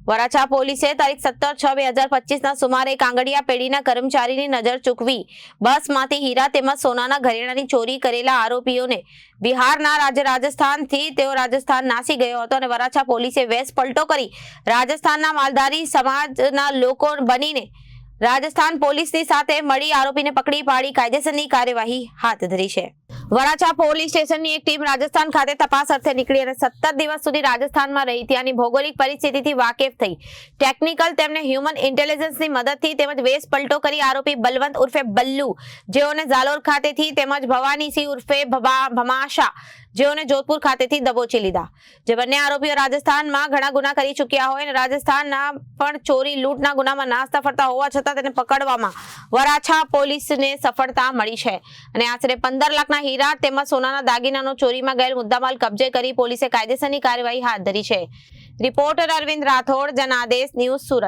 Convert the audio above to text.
વરાછા પોલીસે તારીખ 17/6/2025 સુમારે કાંગડિયા પેઢીના કર્મચારીની નજર ચૂકવી બસમાંથી હીરા તેમજ સોનાના ઘરેણાંની ચોરી કરેલા આરોપીઓને બિહારના રાજસ્થાનથી તેઓ રાજસ્થાન નાસી ગયો હતો અને વરાછા પોલીસે વેશ પલટો કરી રાજસ્થાનના માલધારી સમાજના લોકો બનીને રાજસ્થાન પોલીસની સાથે મળી આરોપીને પકડી પાડી કાયદેસરની કાર્યવાહી હાથ ધરી છે। વરાછા પોલીસ સ્ટેશનની એક ટીમ રાજસ્થાન ખાતે તપાસ અર્થે નીકળી અને 17 દિવસ સુધી રાજસ્થાનમાં રહી ત્યાંની ભૌગોલિક પરિસ્થિતિથી વાકેફ થઈ ટેકનિકલ તેમને હ્યુમન ઇન્ટેલિજન્સની મદદથી તેમજ વેશ પલટો કરી આરોપી બલવંત ઉર્ફે બલ્લુ જેઓને ઝાલોર ખાતેથી તેમજ ભવાનીસિંહ ઉર્ફે ભમાશા જેઓને જોધપુર ખાતેથી દબોચી લીધા। જે બંને આરોપીઓ રાજસ્થાનમાં ઘણા ગુના કરી ચૂક્યા હોય અને રાજસ્થાનના પણ ચોરી લૂંટના ગુનામાં નાસ્તા ફરતા હોવા છતાં તેને પકડવામાં વરાછા પોલીસને સફળતા મળી છે અને આશરે 15 લાખના હીરા તેમજ સોનાના દાગીનાનો ચોરીમાં ગયેલ મુદ્દામાલ કબજે કરી પોલીસે કાયદેસરની કાર્યવાહી હાથ ધરી છે। Reporter Arvind Rathod, Janadesh news, Surat.